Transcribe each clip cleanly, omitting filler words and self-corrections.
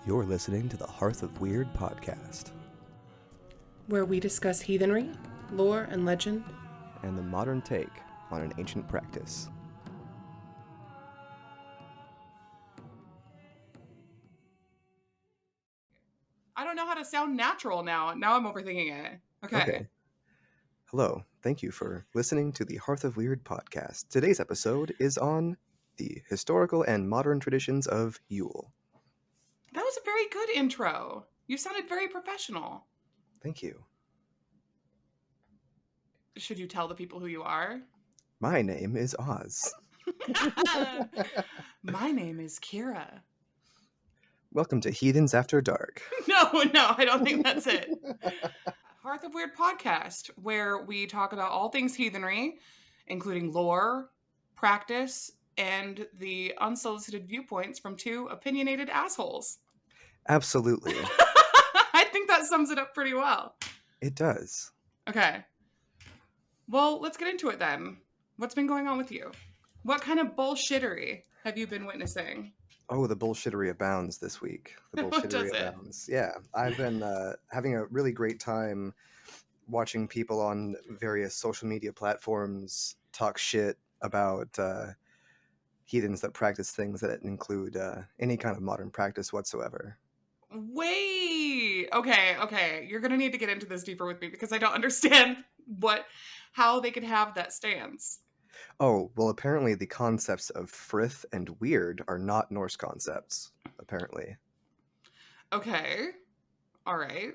You're listening to the Hearth of Wyrd podcast, where we discuss heathenry, lore, and legend, and the modern take on an ancient practice. I don't know how to sound natural now. Now I'm overthinking it. Okay. Hello, thank you for listening to the Hearth of Wyrd podcast. Today's episode is on the historical and modern traditions of Yule. That was a very good intro. You sounded very professional. Thank you. Should you tell the people who you are? My name is Oz. My name is Kierra. Welcome to Heathens After Dark. No, I don't think that's it. Hearth of Wyrd podcast, where we talk about all things heathenry, including lore, practice, and the unsolicited viewpoints from two opinionated assholes. Absolutely. I think that sums it up pretty well. It does. Okay. Well, let's get into it then. What's been going on with you? What kind of bullshittery have you been witnessing? Oh, the bullshittery abounds this week. The What does bullshittery it? abounds. Yeah, I've been having a really great time watching people on various social media platforms talk shit about heathens that practice things that include any kind of modern practice whatsoever. Wait. Okay. You're gonna need to get into this deeper with me because I don't understand how they could have that stance. Oh, well, apparently the concepts of frith and Wyrd are not Norse concepts, apparently. Okay. All right.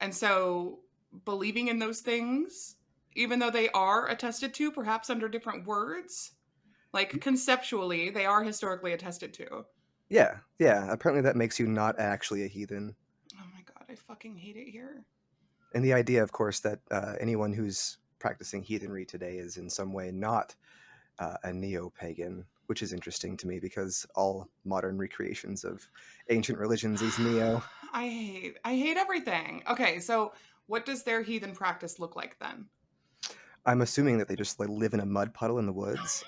And so believing in those things, even though they are attested to, perhaps under different words, like conceptually, they are historically attested to. Yeah. Apparently that makes you not actually a heathen. Oh my god, I fucking hate it here. And the idea, of course, that anyone who's practicing heathenry today is in some way not a neo-pagan, which is interesting to me because all modern recreations of ancient religions is neo. I hate everything. Okay, so what does their heathen practice look like then? I'm assuming that they just live in a mud puddle in the woods.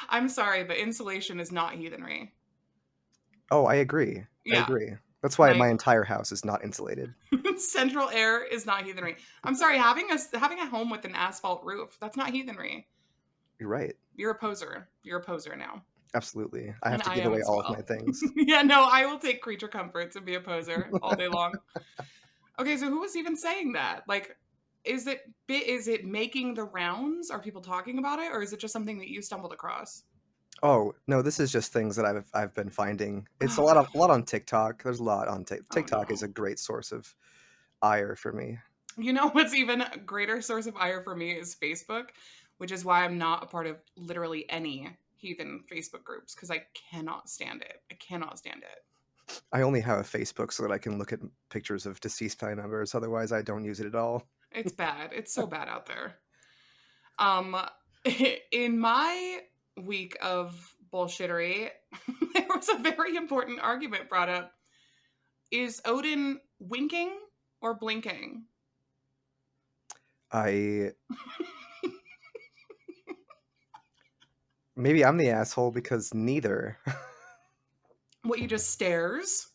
I'm sorry, but insulation is not heathenry. Oh, I agree. Yeah. I agree. That's why my entire house is not insulated. Central air is not heathenry. I'm sorry, having a home with an asphalt roof, that's not heathenry. You're right. You're a poser. You're a poser now. Absolutely. I have And to I give am away as all well. of my things. Yeah, no, I will take creature comforts and be a poser all day long. Okay, so who was even saying that? Like, is it making the rounds? Are people talking about it, or is it just something that you stumbled across? Oh no, this is just things that I've been finding. It's a lot on TikTok. There's a lot on TikTok. Is a great source of ire for me. You know what's even a greater source of ire for me is Facebook, which is why I'm not a part of literally any heathen Facebook groups because I cannot stand it. I only have a Facebook so that I can look at pictures of deceased family members. Otherwise, I don't use it at all. It's bad. It's so bad out there. In my week of bullshittery, there was a very important argument brought up. Is Odin winking or blinking? Maybe I'm the asshole because neither. What, he just stares?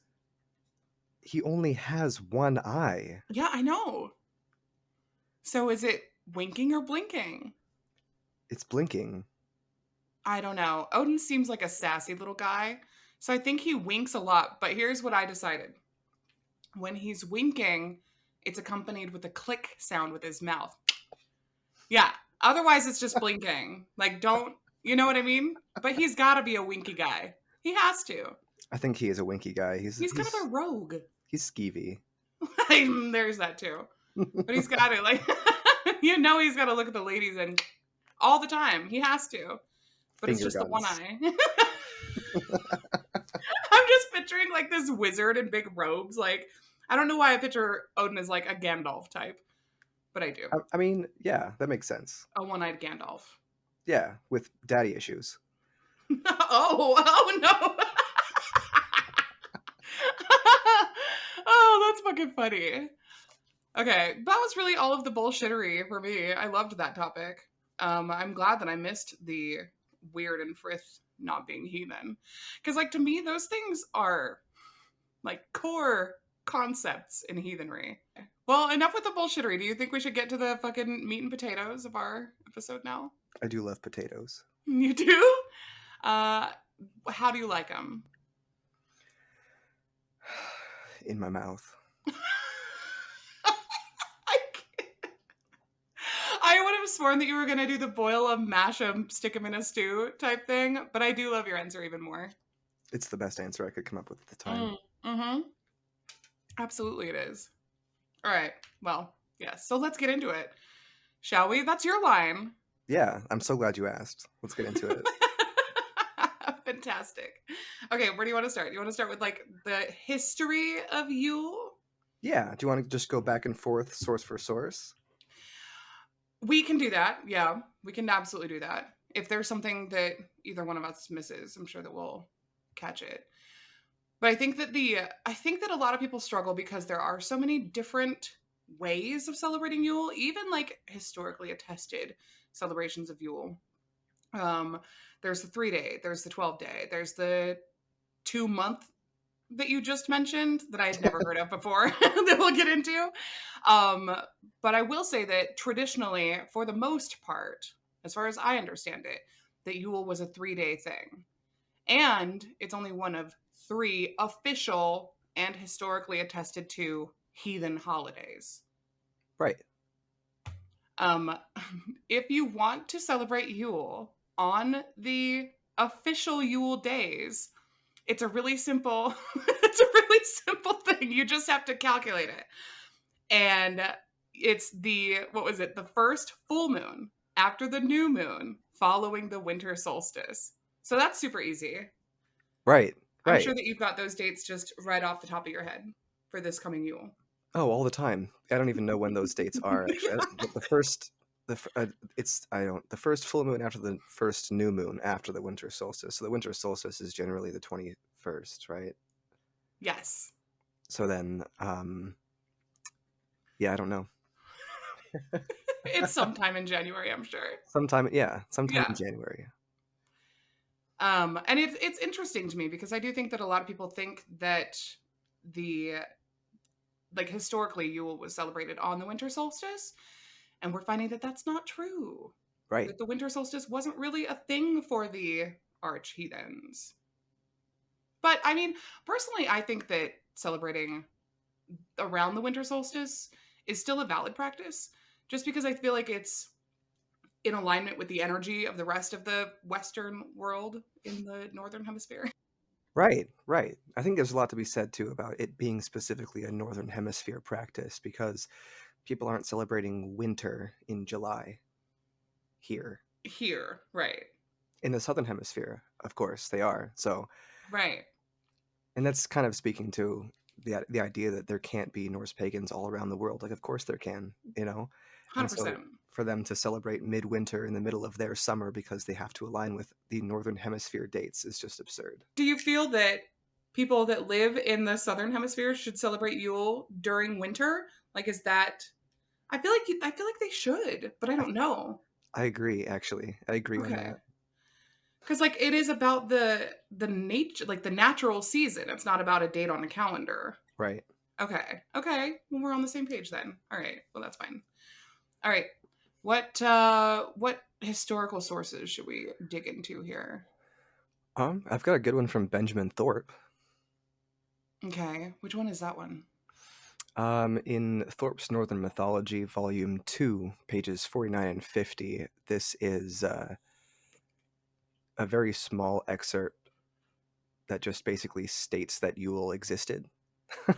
He only has one eye. Yeah, I know. So is it winking or blinking? It's blinking. I don't know. Odin seems like a sassy little guy, so I think he winks a lot, but here's what I decided. When he's winking, it's accompanied with a click sound with his mouth. Yeah, otherwise it's just blinking. Like, you know what I mean? But he's gotta be a winky guy. He has to. I think he is a winky guy. He's kind of a rogue. He's skeevy. There's that too. But he's got to, like, he's got to look at the ladies and all the time. He has to. But Finger it's just guns. The one eye. I'm just picturing, like, this wizard in big robes. Like, I don't know why I picture Odin as, like, a Gandalf type. But I do. I mean, yeah, that makes sense. A one-eyed Gandalf. Yeah, with daddy issues. Oh no. Oh, that's fucking funny. Okay, that was really all of the bullshittery for me. I loved that topic. I'm glad that I missed the Wyrd and frith not being heathen. Because, like, to me, those things are like core concepts in heathenry. Well, enough with the bullshittery. Do you think we should get to the fucking meat and potatoes of our episode now? I do love potatoes. You do? How do you like them? In my mouth. I would have sworn that you were going to do the boil them, mash them, stick them in a stew type thing, but I do love your answer even more. It's the best answer I could come up with at the time. Mm-hmm. Absolutely it is. All right. Well, yes. So let's get into it. Shall we? That's your line. Yeah, I'm so glad you asked. Let's get into it. Fantastic. Okay, where do you want to start? You want to start with like the history of Yule? Yeah, do you want to just go back and forth, source for source? We can do that. Yeah, we can absolutely do that. If there's something that either one of us misses, I'm sure that we'll catch it. But I think that a lot of people struggle because there are so many different ways of celebrating Yule, even like historically attested celebrations of Yule. There's the 3-day, there's the 12-day, there's the 2-month that you just mentioned that I had never heard of before that we'll get into. But I will say that traditionally, for the most part, as far as I understand it, that Yule was a 3-day thing. And it's only one of 3 official and historically attested to heathen holidays. Right. If you want to celebrate Yule on the official Yule days, it's a really simple thing. You just have to calculate it. And it's the first full moon after the new moon following the winter solstice. So that's super easy. Right. I'm sure that you've got those dates just right off the top of your head for this coming Yule. Oh, all the time. I don't even know when those dates are actually. The first full moon after the first new moon after the winter solstice. So the winter solstice is generally the 21st, right? Yes. So then, yeah, I don't know. It's sometime in January, I'm sure. Sometime in January. And it's interesting to me because I do think that a lot of people think that historically Yule was celebrated on the winter solstice, and we're finding that that's not true. Right. That the winter solstice wasn't really a thing for the arch heathens. But I mean, personally, I think that celebrating around the winter solstice is still a valid practice, just because I feel like it's in alignment with the energy of the rest of the Western world in the Northern Hemisphere. Right. I think there's a lot to be said, too, about it being specifically a Northern Hemisphere practice, because people aren't celebrating winter in July here. Here, right. In the Southern Hemisphere, of course, they are. So, right. And that's kind of speaking to the idea that there can't be Norse pagans all around the world. Like, of course there can, 100%. And so for them to celebrate midwinter in the middle of their summer because they have to align with the Northern Hemisphere dates is just absurd. Do you feel that people that live in the Southern Hemisphere should celebrate Yule during winter? Like, is that... I feel like they should, but I don't know. I agree, actually. I agree on that. Because, like, it is about the nature, like the natural season. It's not about a date on a calendar. Right. Okay. Well, we're on the same page then. All right. Well, that's fine. All right. What historical sources should we dig into here? I've got a good one from Benjamin Thorpe. Okay. Which one is that one? In Thorpe's Northern Mythology, Volume 2, pages 49 and 50, this is a very small excerpt that just basically states that Yule existed.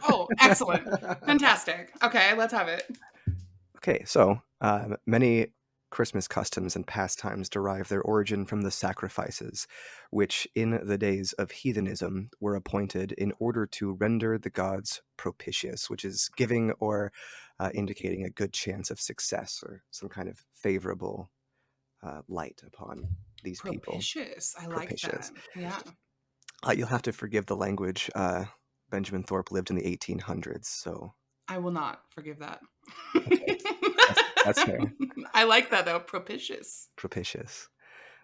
Oh, excellent. Fantastic. Okay, let's have it. Okay, so many Christmas customs and pastimes derive their origin from the sacrifices, which in the days of heathenism were appointed in order to render the gods propitious, which is giving or indicating a good chance of success or some kind of favorable light upon these people. Propitious. I like that. Yeah. You'll have to forgive the language. Benjamin Thorpe lived in the 1800s, so... I will not forgive that. Okay. That's fair. I like that, though. Propitious.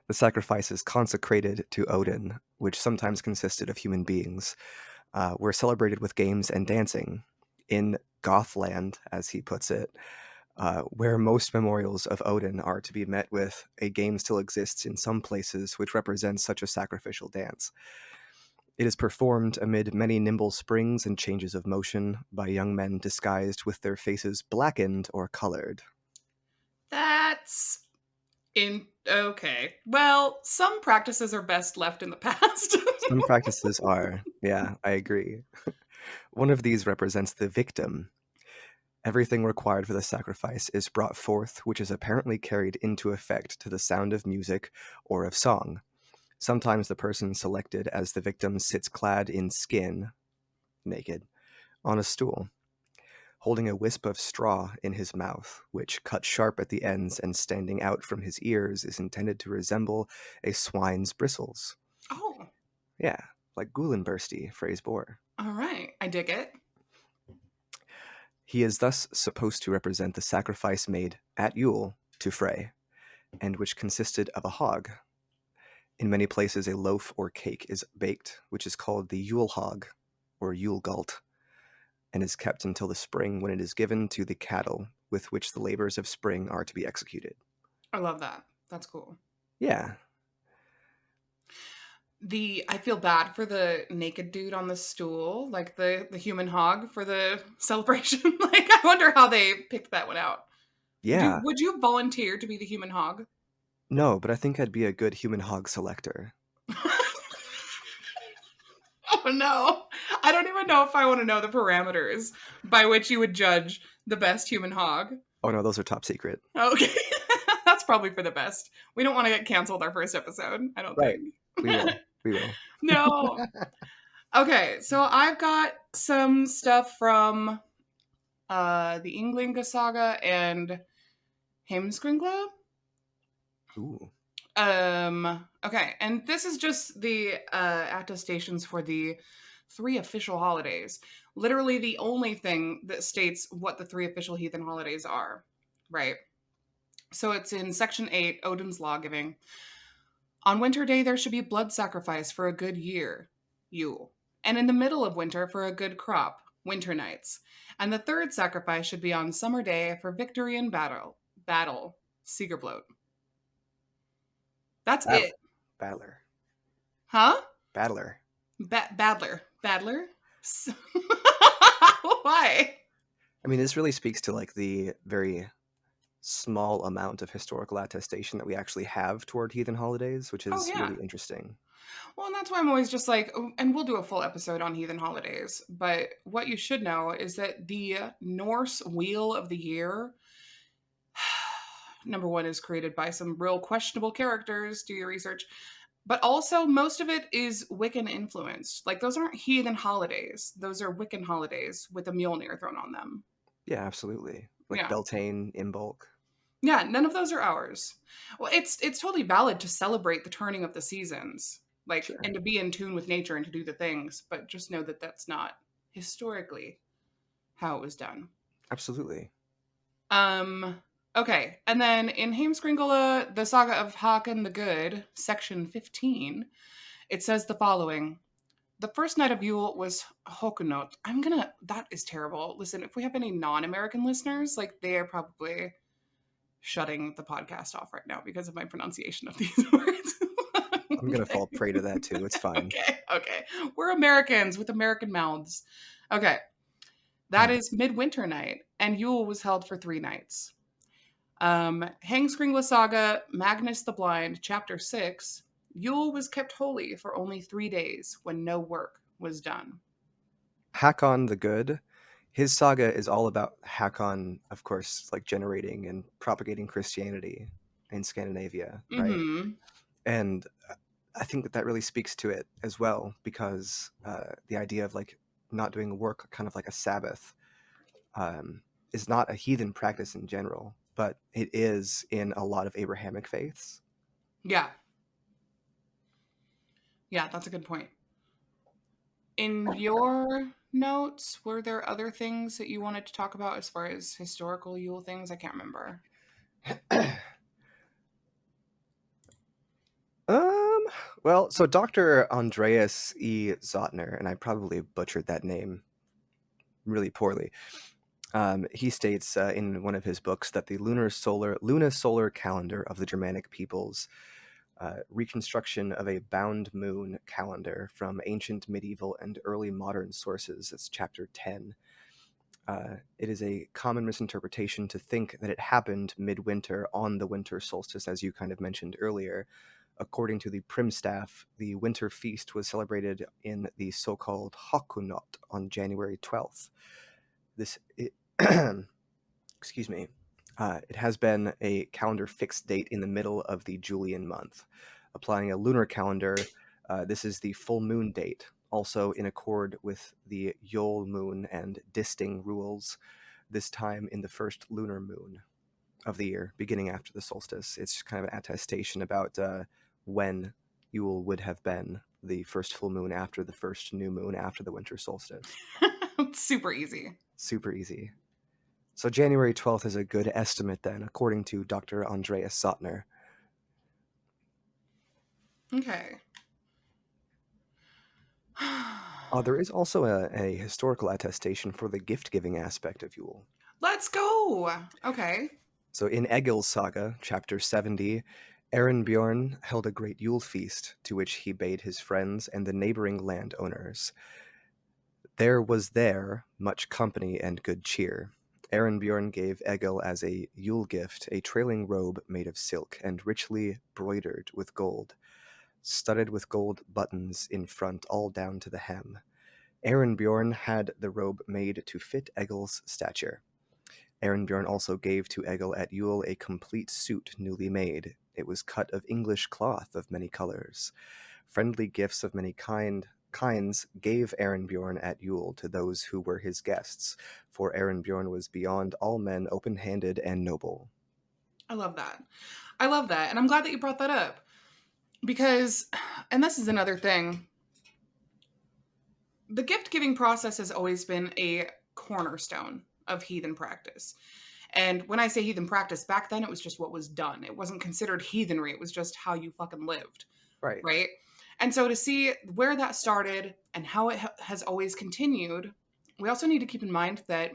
The sacrifices consecrated to Odin, which sometimes consisted of human beings, were celebrated with games and dancing. In Gothland, as he puts it, where most memorials of Odin are to be met with, a game still exists in some places which represents such a sacrificial dance. It is performed amid many nimble springs and changes of motion by young men disguised with their faces blackened or colored. That's okay. Well, some practices are best left in the past. Some practices are, yeah, I agree. One of these represents the victim. Everything required for the sacrifice is brought forth, which is apparently carried into effect to the sound of music or of song. Sometimes the person selected as the victim sits clad in skin, naked, on a stool, holding a wisp of straw in his mouth, which, cut sharp at the ends and standing out from his ears, is intended to resemble a swine's bristles. Oh, Yeah, like Gulenbursty, phrase bore. all right. I dig it. He is thus supposed to represent the sacrifice made at Yule to Frey, and which consisted of a hog. In many places, a loaf or cake is baked, which is called the Yule hog, or Yule galt, and is kept until the spring when it is given to the cattle with which the labors of spring are to be executed. I love that. That's cool. Yeah. I feel bad for the naked dude on the stool, like the human hog for the celebration. Like, I wonder how they picked that one out. Yeah. Would you volunteer to be the human hog? No, but I think I'd be a good human hog selector. Oh no. I don't even know if I want to know the parameters by which you would judge the best human hog. Oh no, those are top secret. Okay. That's probably for the best. We don't want to get canceled our first episode, I don't Right. think. We will. We will. No. Okay, so I've got some stuff from the Ynglinga saga and Heimskringla. Ooh. Okay, and this is just the attestations for the three official holidays. Literally the only thing that states what the three official heathen holidays are, right? So it's in section 8, Odin's Lawgiving. On winter day, there should be blood sacrifice for a good year, Yule. And in the middle of winter for a good crop, winter nights. And the third sacrifice should be on summer day for victory in battle, Sigerblot. That's Battler. it. Battler. Huh? Battler. Badler? Why? I mean, this really speaks to like the very small amount of historical attestation that we actually have toward heathen holidays, which Oh, is yeah. really interesting. Well, and that's why I'm always just like, and we'll do a full episode on heathen holidays. But what you should know is that the Norse Wheel of the Year, number one, is created by some real questionable characters. Do your research. But also, most of it is Wiccan influenced. Like, those aren't heathen holidays. Those are Wiccan holidays with a Mjolnir thrown on them. Yeah, absolutely. Like Yeah. Beltane, Imbolc. Yeah, none of those are ours. Well, it's totally valid to celebrate the turning of the seasons, like, Sure. and to be in tune with nature and to do the things, but just know that that's not historically how it was done. Absolutely. Okay, and then in Heimskringla, the saga of Haakon the Good, section 15, it says the following. The first night of Yule was Hokunot. That is terrible. Listen, if we have any non-American listeners, like, they are probably shutting the podcast off right now because of my pronunciation of these words. I'm going to fall prey to that too. It's fine. Okay. We're Americans with American mouths. Okay. That is midwinter night, and Yule was held for 3 nights. Heimskringla Saga, Magnus the Blind, Chapter 6, Yule was kept holy for only 3 days when no work was done. Hakon the Good, his saga is all about Hakon, of course, like generating and propagating Christianity in Scandinavia, right? Mm-hmm. And I think that really speaks to it as well, because the idea of like not doing work, kind of like a Sabbath, is not a heathen practice in general, but it is in a lot of Abrahamic faiths. Yeah. Yeah, that's a good point. In your notes, were there other things that you wanted to talk about as far as historical Yule things? I can't remember. Well, so Dr. Andreas E. Zotner, and I probably butchered that name really poorly. He states in one of his books that the lunisolar calendar of the Germanic peoples, reconstruction of a bound moon calendar from ancient, medieval, and early modern sources. It's chapter 10. It is a common misinterpretation to think that it happened midwinter on the winter solstice, as you kind of mentioned earlier. According to the Primstaff, the winter feast was celebrated in the so-called Hakunot on January 12th. This, excuse me, it has been a calendar fixed date in the middle of the Julian month. Applying a lunar calendar, this is the full moon date, also in accord with the Yule moon and disting rules, this time in the first lunar moon of the year, beginning after the solstice. It's kind of an attestation about when Yule would have been the first full moon after the first new moon after the winter solstice. Super easy. Super easy. So January 12th is a good estimate then, according to Dr. Andreas Sotner. Okay. There is also a historical attestation for the gift-giving aspect of Yule. Let's go. Okay. So in Egil's saga, chapter 70, Bjorn held a great Yule feast, to which he bade his friends and the neighboring landowners. There was there much company and good cheer. Bjorn gave Egil as a Yule gift a trailing robe made of silk and richly broidered with gold, studded with gold buttons in front all down to the hem. Bjorn had the robe made to fit Egil's stature. Bjorn also gave to Egil at Yule a complete suit newly made. It was cut of English cloth of many colors. Friendly gifts of many kinds gave Bjorn at Yule to those who were his guests, for Bjorn was beyond all men open-handed and noble. I love that. I love that. And I'm glad that you brought that up. Because, and this is another thing, the gift giving process has always been a cornerstone of heathen practice. And when I say heathen practice, back then it was just what was done. It wasn't considered heathenry. It was just how you fucking lived. Right. Right. And so to see where that started and how it has always continued, we also need to keep in mind that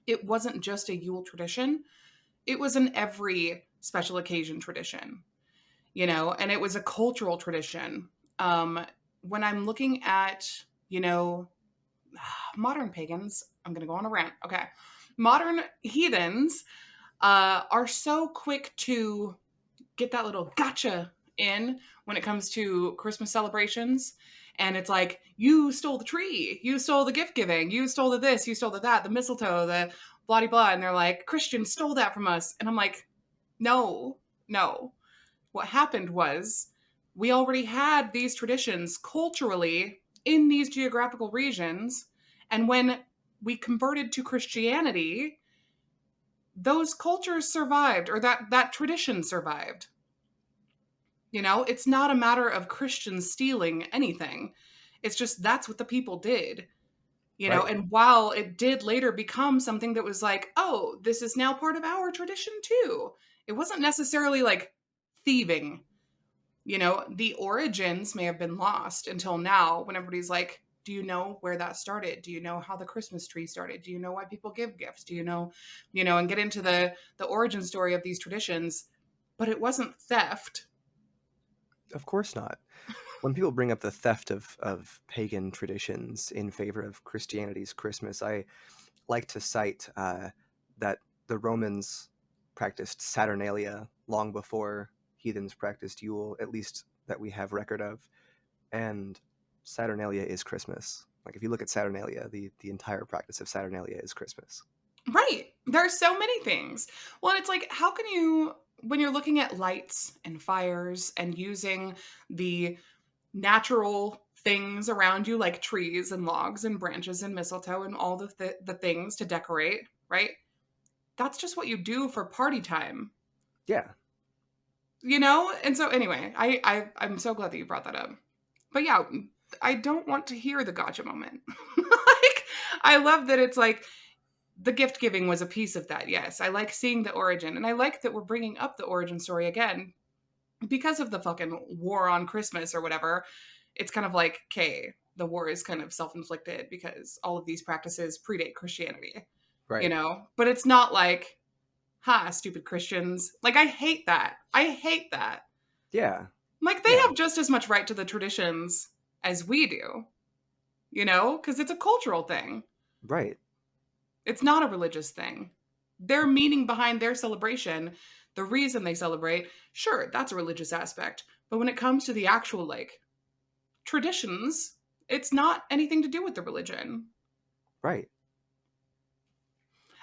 it wasn't just a Yule tradition. It was an every special occasion tradition, you know, and it was a cultural tradition. When I'm looking at, you know, modern pagans, I'm going to go on a rant. Okay. Modern heathens are so quick to get that little gotcha in when it comes to Christmas celebrations. And it's like, you stole the tree, you stole the gift giving, you stole the this, you stole the that, the mistletoe, the blah, blah, blah. And they're like, Christians stole that from us. And I'm like, no, no. What happened was we already had these traditions culturally in these geographical regions. And when we converted to Christianity, those cultures survived, or that tradition survived. You know, it's not a matter of Christians stealing anything. It's just that's what the people did. You know, Right. and while it did later become something that was like, oh, this is now part of our tradition too, it wasn't necessarily like thieving. You know, the origins may have been lost until now when everybody's like, do you know where that started? Do you know how the Christmas tree started? Do you know why people give gifts? Do you know, and get into the origin story of these traditions, but it wasn't theft. Of course not. When people bring up the theft of pagan traditions in favor of Christianity's Christmas, I like to cite that the Romans practiced Saturnalia long before heathens practiced Yule, at least that we have record of. And Saturnalia is Christmas. Like if you look at Saturnalia, the entire practice of Saturnalia is Christmas. Right. There are so many things. Well, and it's like, how can you, when you're looking at lights and fires and using the natural things around you, like trees and logs and branches and mistletoe and all the things to decorate, right? That's just what you do for party time, Yeah, you know? And so anyway, I'm so glad that you brought that up. But yeah, I don't want to hear the gotcha moment. Like, I love that it's like the gift giving was a piece of that. Yes, I like seeing the origin, and I like that we're bringing up the origin story again because of the fucking war on Christmas or whatever, it's kind of like, okay, the war is kind of self-inflicted because all of these practices predate Christianity, Right. But it's not like, ha, stupid Christians. Like, I hate that. I hate that. Yeah. Like, they Yeah. have just as much right to the traditions as we do, because it's a cultural thing. Right. It's not a religious thing. Their meaning behind their celebration, the reason they celebrate, sure, that's a religious aspect. But when it comes to the actual, like, traditions, it's not anything to do with the religion. Right.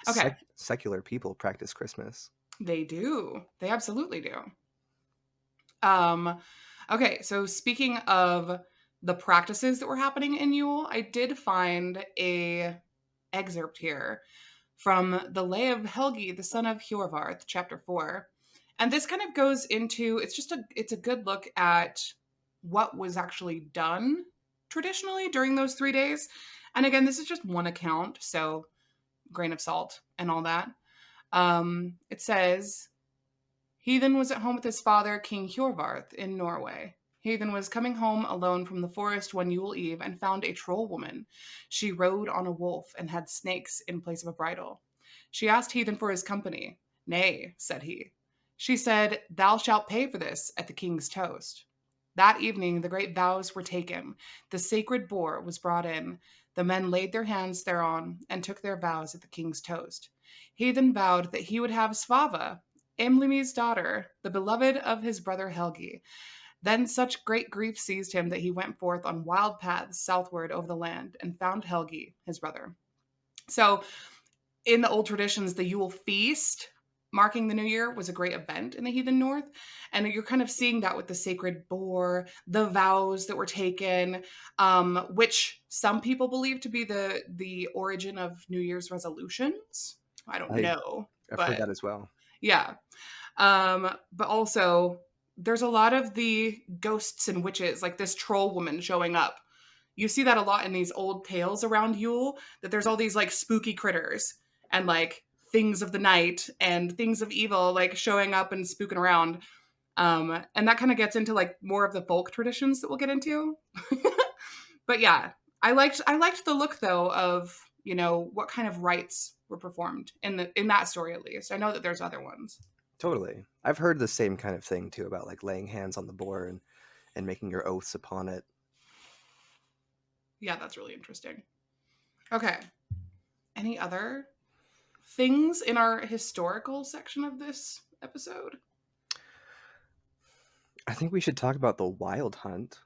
Okay, Secular people practice Christmas. they do. They absolutely do. Um, okay, so speaking of the practices that were happening in Yule, I did find a excerpt here from the Lay of Helgi, the son of Hjorvarth, chapter 4. And this kind of goes into it's a good look at what was actually done traditionally during those 3 days. And again, this is just one account, so grain of salt and all that. It says Heathen was at home with his father, King Hjorvarth, in Norway. Heathen was coming home alone from the forest one Yule Eve and found a troll woman. She rode on a wolf and had snakes in place of a bridle. She asked Heathen for his company. Nay, said he. She said, Thou shalt pay for this at the king's toast. That evening the great vows were taken. The sacred boar was brought in. The men laid their hands thereon and took their vows at the king's toast. Heathen vowed that he would have Svava, Emlimi's daughter, the beloved of his brother Helgi. Then such great grief seized him that he went forth on wild paths southward over the land and found Helgi, his brother. So, in the old traditions, the Yule feast, marking the new year, was a great event in the heathen north. And you're kind of seeing that with the sacred boar, the vows that were taken, which some people believe to be the origin of New Year's resolutions. I don't know, I've heard but that as well. yeah. But also there's a lot of the ghosts and witches, like this troll woman showing up. You see that a lot in these old tales around Yule, that there's all these like spooky critters and like things of the night and things of evil like showing up and spooking around. And that kind of gets into like more of the folk traditions that we'll get into. But yeah, I liked the look though of, what kind of rites were performed in that story at least. I know that there's other ones. Totally. I've heard the same kind of thing too about like laying hands on the boar and making your oaths upon it. Yeah, that's really interesting. Okay. Any other things in our historical section of this episode? I think we should talk about the wild hunt.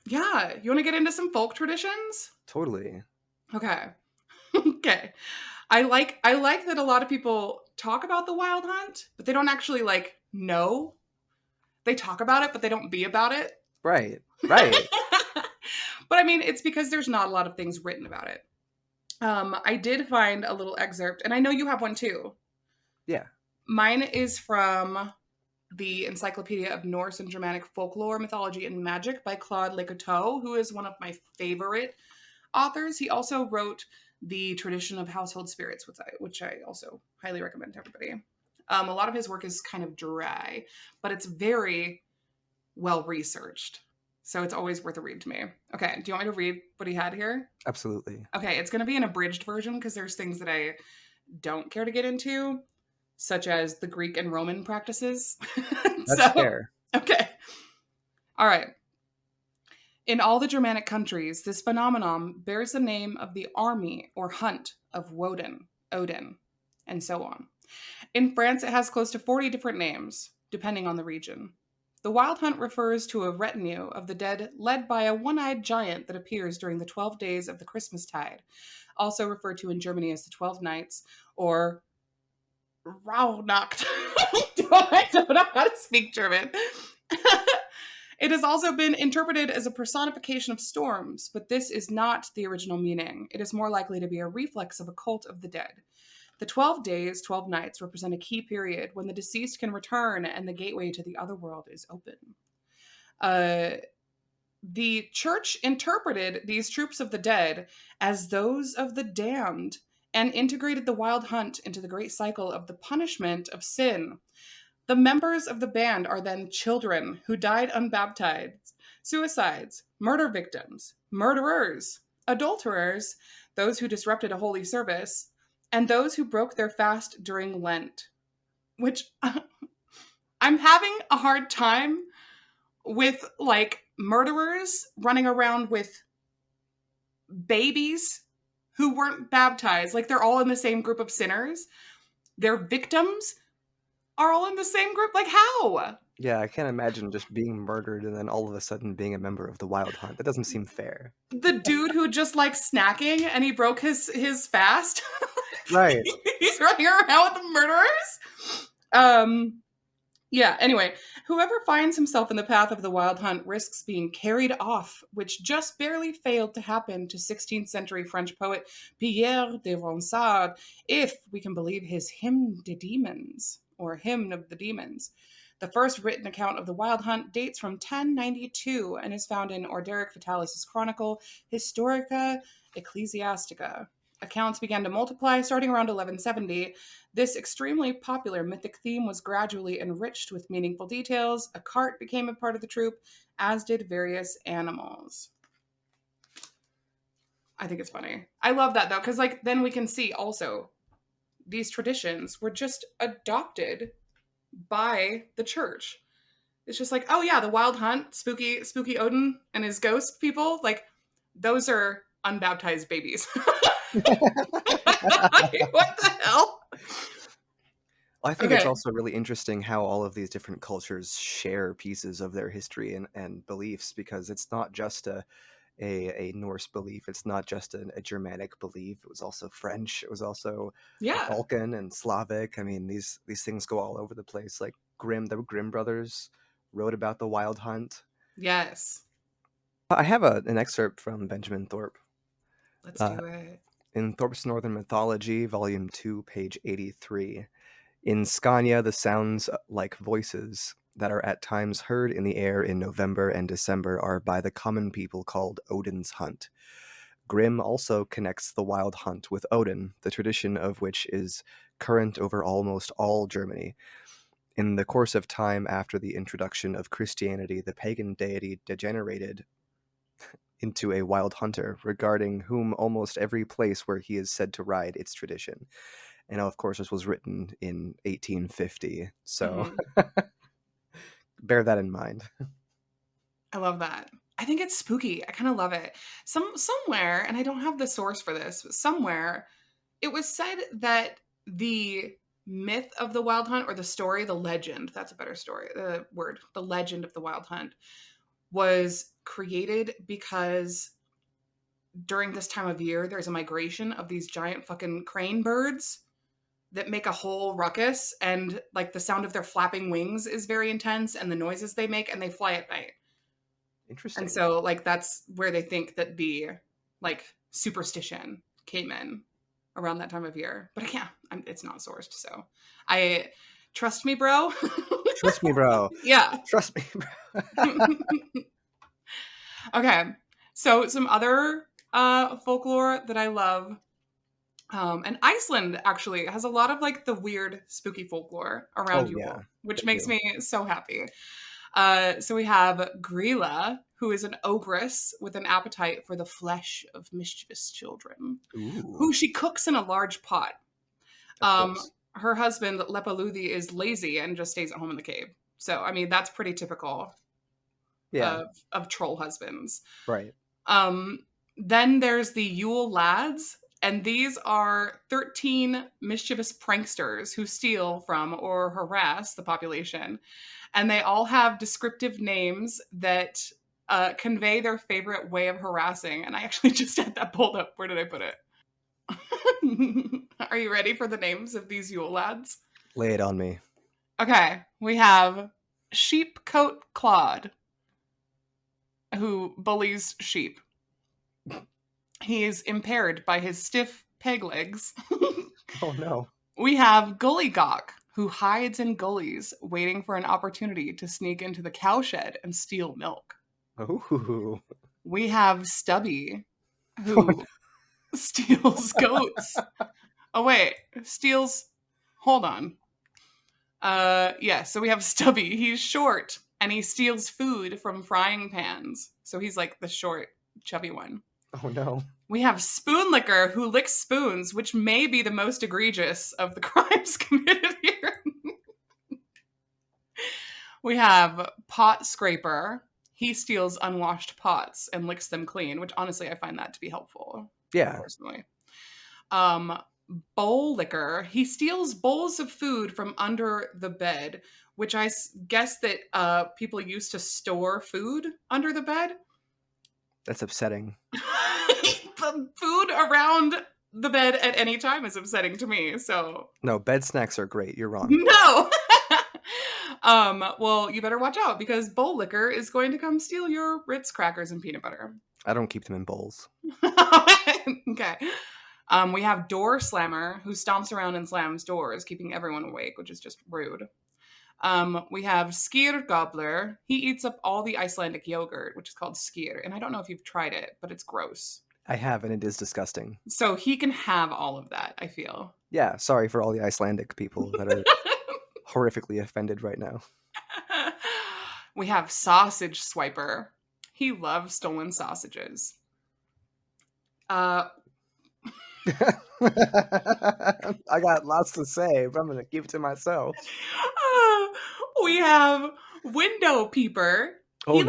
Yeah, you want to get into some folk traditions? Totally. Okay. Okay. I like that a lot of people talk about the wild hunt, but they don't actually like know. They talk about it, but they don't be about it. Right. Right. But I mean, it's because there's not a lot of things written about it. I did find a little excerpt, and I know you have one too. Yeah. Mine is from the Encyclopedia of Norse and Germanic Folklore, Mythology, and Magic by Claude Lecoteau, who is one of my favorite authors. He also wrote The Tradition of Household Spirits, which I also highly recommend to everybody. A lot of his work is kind of dry, but it's very well researched. So it's always worth a read to me. Okay, do you want me to read what he had here? Absolutely. Okay, it's going to be an abridged version because there's things that I don't care to get into, such as the Greek and Roman practices. That's fair. Okay. All right. In all the Germanic countries, this phenomenon bears the name of the army or hunt of Woden, Odin, and so on. In France, it has close to 40 different names, depending on the region. The wild hunt refers to a retinue of the dead led by a one-eyed giant that appears during the 12 days of the Christmastide, also referred to in Germany as the 12 nights, or Rauhnacht. I don't know how to speak German. It has also been interpreted as a personification of storms, but this is not the original meaning. It is more likely to be a reflex of a cult of the dead. The 12 days, 12 nights represent a key period when the deceased can return and the gateway to the other world is open. The church interpreted these troops of the dead as those of the damned and integrated the wild hunt into the great cycle of the punishment of sin. The members of the band are then children who died unbaptized, suicides, murder victims, murderers, adulterers, those who disrupted a holy service, and those who broke their fast during Lent. Which I'm having a hard time with, like, murderers running around with babies who weren't baptized. Like, they're all in the same group of sinners. Their victims are all in the same group. Like, how? Yeah, I can't imagine just being murdered and then all of a sudden being a member of the Wild Hunt. That doesn't seem fair. The dude who just likes snacking and he broke his fast. Right. He's running around with the murderers. Yeah, anyway, whoever finds himself in the path of the Wild Hunt risks being carried off, which just barely failed to happen to 16th century French poet Pierre de Ronsard, if we can believe his Hymn des Demons, or Hymn of the Demons. The first written account of the Wild Hunt dates from 1092 and is found in Orderic Vitalis' Chronicle Historica Ecclesiastica. Accounts began to multiply starting around 1170. This extremely popular mythic theme was gradually enriched with meaningful details. A cart became a part of the troupe, as did various animals. I think it's funny. I love that, though, because, like, then we can see also these traditions were just adopted by the church. It's just like, oh yeah, the Wild Hunt, spooky Odin and his ghost people, like, those are unbaptized babies. What the hell? I think it's Okay. also really interesting how all of these different cultures share pieces of their history and beliefs, because it's not just a Norse belief. It's not just a Germanic belief. It was also French. It was also Yeah. Balkan and Slavic. I mean, these things go all over the place. Like the Grimm brothers wrote about the Wild Hunt. Yes. I have an excerpt from Benjamin Thorpe. Let's Uh, do it. in Thorpe's Northern Mythology, Volume 2, page 83. In Scania, the sounds like voices that are at times heard in the air in November and December are by the common people called Odin's Hunt. Grimm also connects the Wild Hunt with Odin, the tradition of which is current over almost all Germany. In the course of time after the introduction of Christianity, the pagan deity degenerated into a wild hunter, regarding whom almost every place where he is said to ride its tradition. And of course, this was written in 1850, so bear that in mind. I love that. I think it's spooky. I kind of love it. Somewhere, and I don't have the source for this, but somewhere it was said that the myth of the Wild Hunt, or the story, the legend, that's a better story, the legend of the Wild Hunt, was created because during this time of year, there's a migration of these giant fucking crane birds that make a whole ruckus, and, like, the sound of their flapping wings is very intense, and the noises they make, and they fly at night. Interesting. And so, like, that's where they think that the, like, superstition came in around that time of year. But yeah, it's not sourced, so I trust me, bro. Trust me, bro. Yeah. Trust me, bro. Okay, so some other folklore that I love. And Iceland actually has a lot of, like, the weird, spooky folklore around Oh, Yule, yeah, which they makes do. me so happy. So we have Grilla, who is an ogress with an appetite for the flesh of mischievous children, Ooh, who she cooks in a large pot. of course. Her husband, Lepaluthi, is lazy and just stays at home in the cave. So, I mean, that's pretty typical Yeah, of troll husbands. right. Then there's the Yule lads, and these are 13 mischievous pranksters who steal from or harass the population. And they all have descriptive names that convey their favorite way of harassing. And I actually just had that pulled up. Where did I put it? Are you ready for the names of these Yule lads? Lay it on me. Okay, we have Sheepcoat Claude, who bullies sheep. He is impaired by his stiff peg legs. Oh, no. We have Gullygawk, who hides in gullies, waiting for an opportunity to sneak into the cowshed and steal milk. Ooh. We have Stubby, Oh, no. who steals goats. Oh, wait, steals. Hold on. Yeah, so we have Stubby. He's short and he steals food from frying pans. So he's like the short, chubby one. Oh no. We have Spoon Licker, who licks spoons, which may be the most egregious of the crimes committed here. We have Pot Scraper. He steals unwashed pots and licks them clean, which honestly I find that to be helpful. Yeah. Personally. Bowl Licker. He steals bowls of food from under the bed, which I guess that people used to store food under the bed. That's upsetting. The food around the bed at any time is upsetting to me. So No, bed snacks are great. You're wrong. no. Well, you better watch out because Bowl Licker is going to come steal your Ritz crackers and peanut butter. I don't keep them in bowls. Okay. We have Door Slammer, who stomps around and slams doors, keeping everyone awake, which is just rude. We have Skyr Gobbler. He eats up all the Icelandic yogurt, which is called skyr. And I don't know if you've tried it, but it's gross. I have, and it is disgusting. So he can have all of that, I feel. Yeah, sorry for all the Icelandic people that are horrifically offended right now. We have Sausage Swiper. He loves stolen sausages. I got lots to say, but I'm going to keep it to myself. We have Window Peeper. Oh, He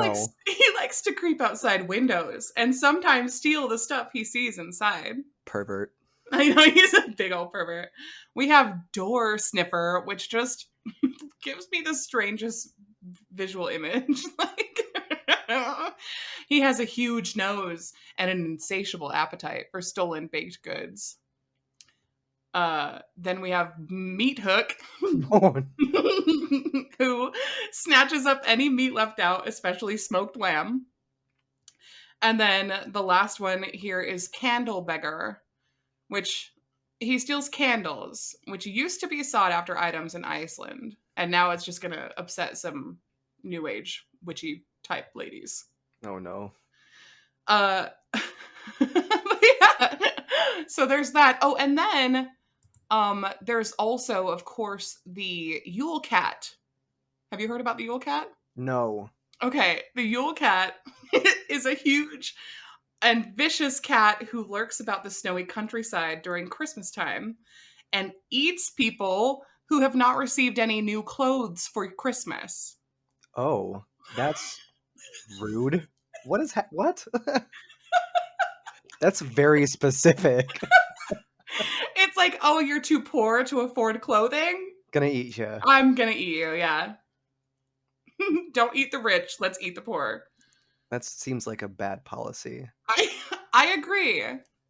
likes to creep outside windows and sometimes steal the stuff he sees inside. Pervert. I know, he's a big old pervert. We have Door Sniffer, which just gives me the strangest visual image. Like, he has a huge nose and an insatiable appetite for stolen baked goods. Then we have Meat Hook, Oh, who snatches up any meat left out, especially smoked lamb. And then the last one here is Candle Beggar, which he steals candles, which used to be sought after items in Iceland. And now it's just going to upset some new age witchy type ladies. oh no. Yeah. So there's that. Oh, and then there's also, of course, the Yule Cat. Have you heard about the Yule Cat? No. Okay, the Yule Cat is a huge and vicious cat who lurks about the snowy countryside during Christmas time and eats people who have not received any new clothes for Christmas. Oh, that's rude. What is what? That's very specific. It's like, oh, you're too poor to afford clothing? Gonna eat you. I'm gonna eat you, yeah. Don't eat the rich, let's eat the poor. That seems like a bad policy. I agree.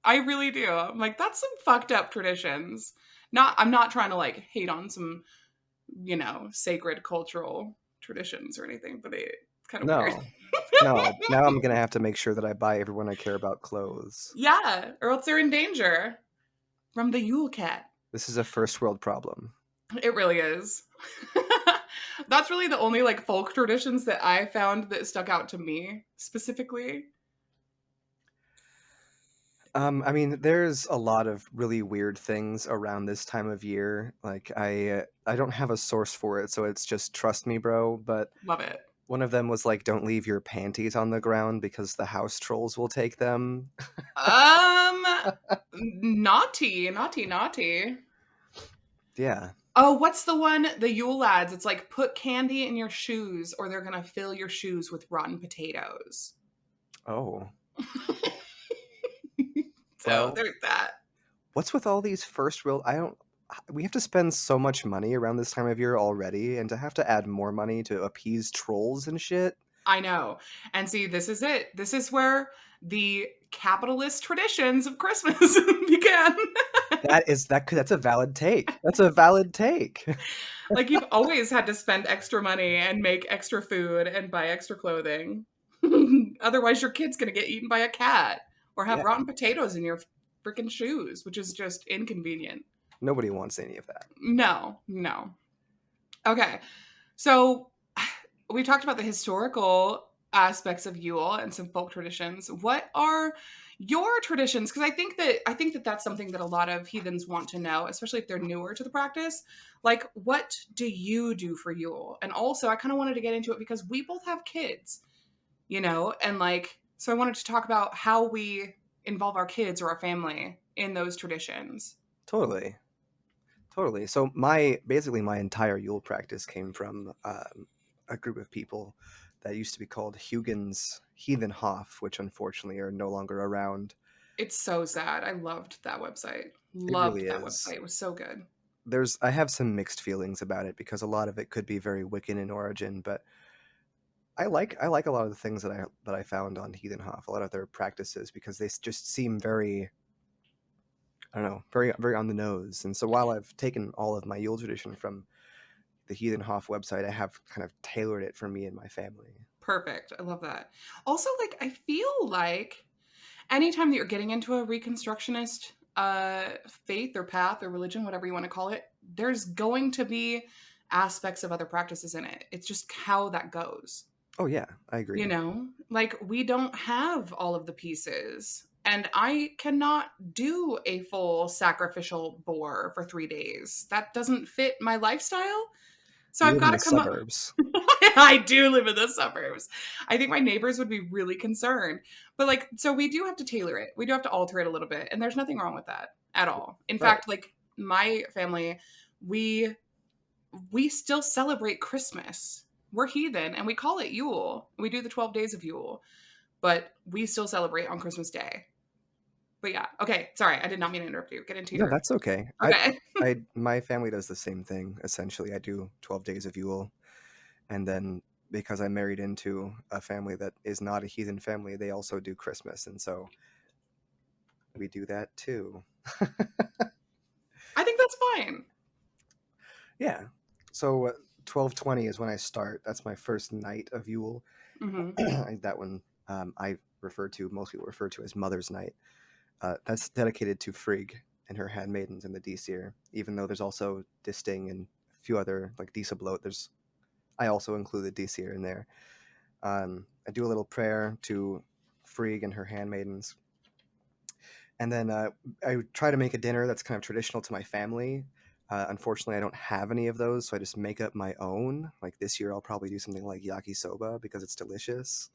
I really do. I'm like, that's some fucked up traditions. I'm not trying to like hate on some, sacred cultural traditions or anything, but it's kind of weird. No. Now I'm gonna have to make sure that I buy everyone I care about clothes. Yeah, or else they're in danger from the Yule Cat. This is a first world problem. It really is. That's really the only like folk traditions that I found that stuck out to me specifically. I mean, there's a lot of really weird things around this time of year. Like I don't have a source for it, so it's just trust me, bro. But Love it. one of them was like, don't leave your panties on the ground because the house trolls will take them. Naughty. Yeah. Oh, what's the one? The Yule lads. It's like put candy in your shoes or they're going to fill your shoes with rotten potatoes. Oh. So Well, there's that. What's with all these first world? We have to spend so much money around this time of year already, and to have to add more money to appease trolls and shit. I know. And see, this is it. This is where the capitalist traditions of Christmas began. That's a valid take. That's a valid take. Like you've always had to spend extra money and make extra food and buy extra clothing. Otherwise your kid's going to get eaten by a cat or have rotten potatoes in your freaking shoes, which is just inconvenient. Nobody wants any of that. No. Okay. So we talked about the historical aspects of Yule and some folk traditions. What are your traditions? Because I think that that's something that a lot of heathens want to know, especially if they're newer to the practice. Like, what do you do for Yule? And also, I kind of wanted to get into it because we both have kids, and like, so I wanted to talk about how we involve our kids or our family in those traditions. Totally. Totally. So my entire Yule practice came from a group of people that used to be called Hugin's Heathen Hoff, which unfortunately are no longer around. It's so sad. I loved that website. It really Loved that is. website. It was so good. I have some mixed feelings about it because a lot of it could be very Wiccan in origin, but I like a lot of the things that I found on Heathen Hoff, a lot of their practices because they just seem very, I don't know, very very on the nose. And so while I've taken all of my Yule tradition from the Heathen Hoff website, I have kind of tailored it for me and my family. Perfect. I love that. Also, like, I feel like anytime that you're getting into a Reconstructionist faith or path or religion, whatever you want to call it, there's going to be aspects of other practices in it. It's just how that goes. Oh yeah, I agree. Like, we don't have all of the pieces. And I cannot do a full sacrificial boar for 3 days. That doesn't fit my lifestyle. So You I've live in got to the come up. suburbs. I do live in the suburbs. I think my neighbors would be really concerned. But like, so we do have to tailor it. We do have to alter it a little bit. And there's nothing wrong with that at all. In Right. fact, like my family, we we still celebrate Christmas. We're heathen and we call it Yule. We do the 12 days of Yule, but we still celebrate on Christmas Day. But yeah, okay. Sorry, I did not mean to interrupt you. Get into No, your. that's okay. Okay. My family does the same thing essentially. I do 12 days of Yule, and then because I married into a family that is not a heathen family, they also do Christmas, and so we do that too. I think that's fine. Yeah. So 12:20 is when I start. That's my first night of Yule. Hmm. That one I most people refer to as Mother's Night. That's dedicated to Frigg and her handmaidens in the Disir. Even though there's also Disting and a few other like Disablot, I also include the Disir in there. I do a little prayer to Frigg and her handmaidens, and then I try to make a dinner that's kind of traditional to my family. Unfortunately, I don't have any of those, so I just make up my own. Like this year, I'll probably do something like yakisoba because it's delicious.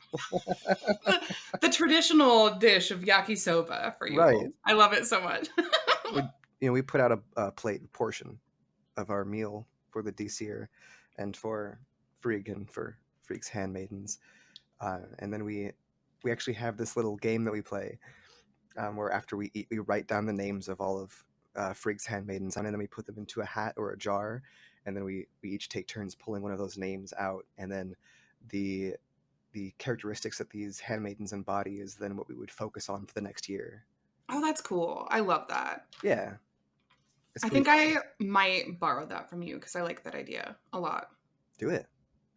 The traditional dish of yakisoba for Right. Yule. I love it so much. We we put out a plate portion of our meal for the Disir and for Frigg and for Frigg's handmaidens, and then we actually have this little game that we play where after we eat, we write down the names of all of Frigg's handmaidens, and then we put them into a hat or a jar, and then we each take turns pulling one of those names out, and then the the characteristics that these handmaidens embody is then what we would focus on for the next year. Oh, that's cool. I love that. Yeah, it's I pretty think fun. I might borrow that from you because I like that idea a lot. Do it.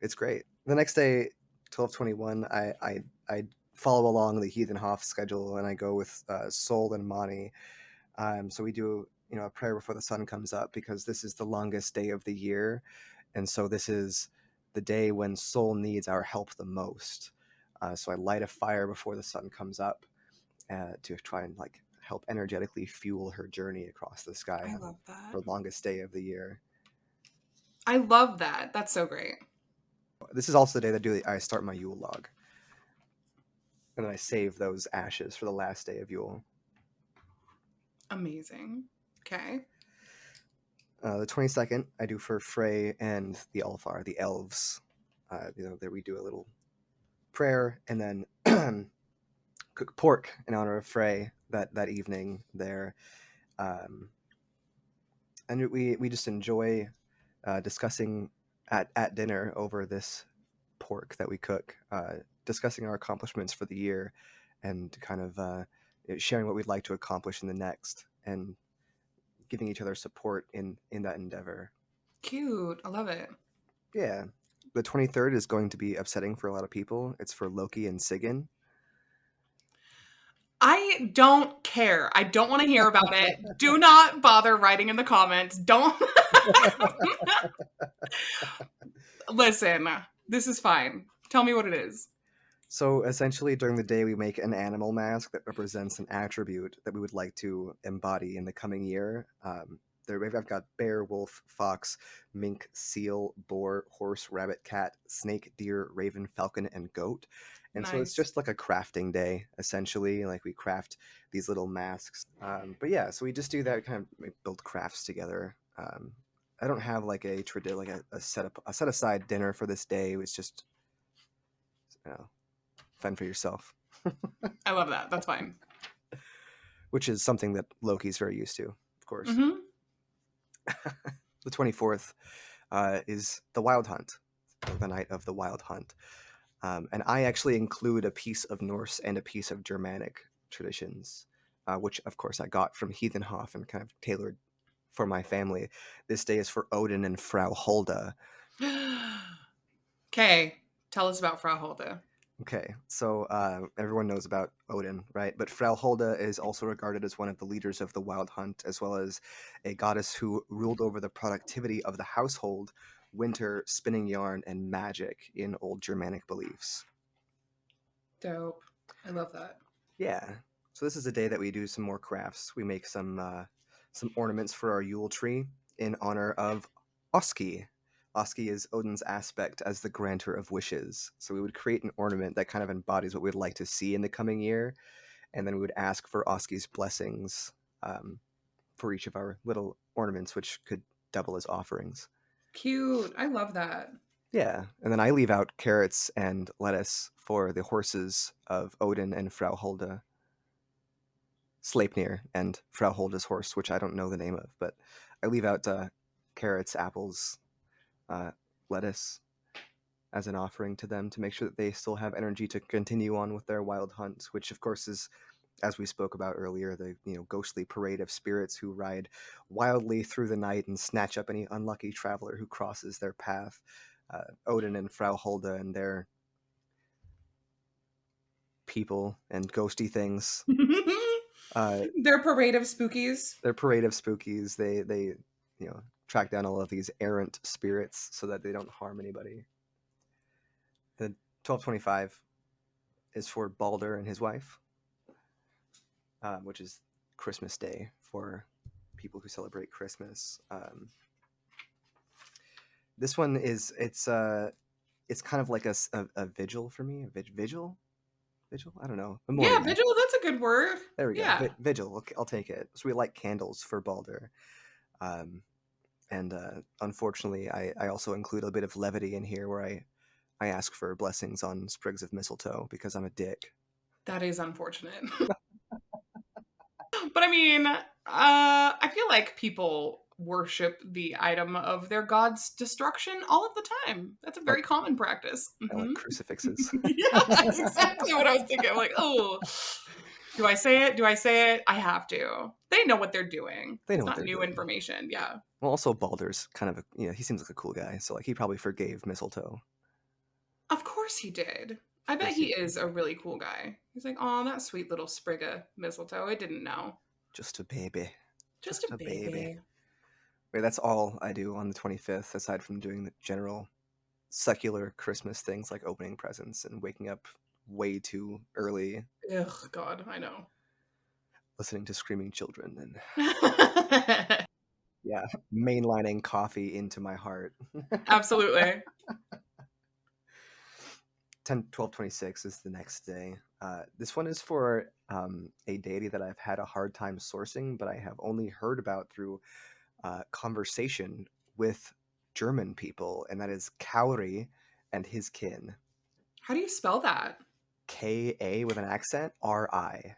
It's great. The next day, 12:21, I follow along the Heathen Hoff schedule and I go with Sol and Mani. So we do a prayer before the sun comes up because this is the longest day of the year, and so this is the day when Sol needs our help the most. So I light a fire before the sun comes up to try and like help energetically fuel her journey across the sky I on love that. her longest day of the year. I love that. That's so great. This is also the day that I start my Yule log, and then I save those ashes for the last day of Yule. Amazing. Okay. The 22nd, I do for Frey and the Alfar, the elves. There we do a little prayer and then cook pork in honor of Frey that evening there. Um, and we just enjoy discussing at dinner over this pork that we cook, discussing our accomplishments for the year and kind of sharing what we'd like to accomplish in the next and giving each other support in that endeavor. Cute. I love it. Yeah. The 23rd is going to be upsetting for a lot of people. It's for Loki and Sigyn. I don't care. I don't want to hear about it. Do not bother writing in the comments. Don't listen. This is fine. Tell me what it is. So essentially, during the day, we make an animal mask that represents an attribute that we would like to embody in the coming year. I've got bear, wolf, fox, mink, seal, boar, horse, rabbit, cat, snake, deer, raven, falcon, and goat. And so it's Nice. just like a crafting day, essentially. Like we craft these little masks. But yeah, so we just do that, kind of like, build crafts together. I don't have like a set aside dinner for this day. It was just, you know, fend for yourself, I love that. That's fine. which is something that Loki's very used to, of course. Mm-hmm. The 24th is the Wild Hunt, the night of the Wild Hunt. And I actually include a piece of Norse and a piece of Germanic traditions, which, of course, I got from Heathenhof and kind of tailored for my family. This day is for Odin and Frau Hulda. Okay. Tell us about Frau Hulda. Okay, so everyone knows about Odin, right? But Frau Hulda is also regarded as one of the leaders of the Wild Hunt, as well as a goddess who ruled over the productivity of the household, winter, spinning yarn, and magic in old Germanic beliefs. Dope. I love that. Yeah, so this is a day that we do some more crafts. We make some ornaments for our Yule tree in honor of Oski. Oski is Odin's aspect as the granter of wishes. So we would create an ornament that kind of embodies what we'd like to see in the coming year, and then we would ask for Oski's blessings um, for each of our little ornaments, which could double as offerings. Cute. I love that. Yeah, and then I leave out carrots and lettuce for the horses of Odin and Frau Hulda, Sleipnir and Frau Hulda's horse, which I don't know the name of, but I leave out carrots, apples, uh, lettuce as an offering to them to make sure that they still have energy to continue on with their wild hunt, which of course is, as we spoke about earlier, the ghostly parade of spirits who ride wildly through the night and snatch up any unlucky traveler who crosses their path. Odin and Frau Hulda and their people and ghosty things. Uh, Their parade of spookies. their parade of spookies. They track down all of these errant spirits so that they don't harm anybody. The 1225 is for Balder and his wife, which is Christmas Day for people who celebrate Christmas. This one is it's kind of like a vigil for me. Vigil. I don't know. Yeah, Memorial. vigil, that's a good word. There we go. Yeah. Vigil. I'll take it. So we light candles for Balder. And unfortunately, I also include a bit of levity in here where I ask for blessings on sprigs of mistletoe because I'm a dick. That is unfortunate. But I mean, I feel like people worship the item of their god's destruction all of the time. That's a I, very common practice. I like crucifixes. Yeah, that's exactly what I was thinking. I'm like, oh, do I say it? Do I say it? I have to. They know what they're doing. They know It's what not they're new doing. information. Yeah. Well, also Balder's kind of he seems like a cool guy, so like he probably forgave mistletoe. Of course he did. I bet Course he he did. is a really cool guy. He's like, oh, that sweet little sprig of mistletoe. I didn't know. Just a baby. Just Just a a baby. baby. Wait, that's all I do on the 25th, aside from doing the general secular Christmas things like opening presents and waking up way too early, Ugh, God, I know. listening to screaming children, and yeah, mainlining coffee into my heart. Absolutely. 12/26 is the next day. This one is for a deity that I've had a hard time sourcing, but I have only heard about through conversation with German people, and that is Kauri and his kin. How do you spell that? Ka with an accent, Ri.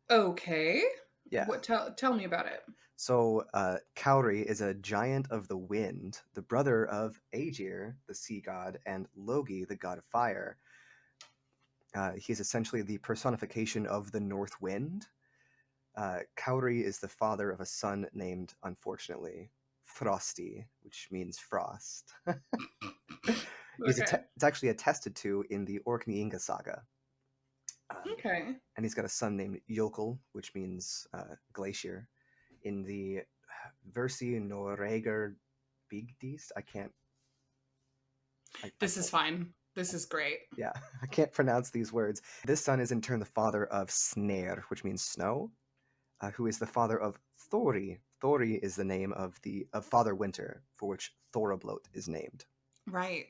Okay. Yeah. What tell me about it. So Kauri is a giant of the wind, the brother of Aegir, the sea god, and Logi, the god of fire. He's essentially the personification of the north wind. Kauri is the father of a son named, unfortunately, Frosty, which means frost. Okay. It's actually attested to in the Orkney Inga saga. Okay. And he's got a son named Jökull, which means glacier. In the Versi Noreger Bigdist, I can't. This is fine. This is great. Yeah, I can't pronounce these words. This son is in turn the father of Snare, which means snow, who is the father of Thori. Thori is the name of Father Winter, for which Thorablot is named. Right.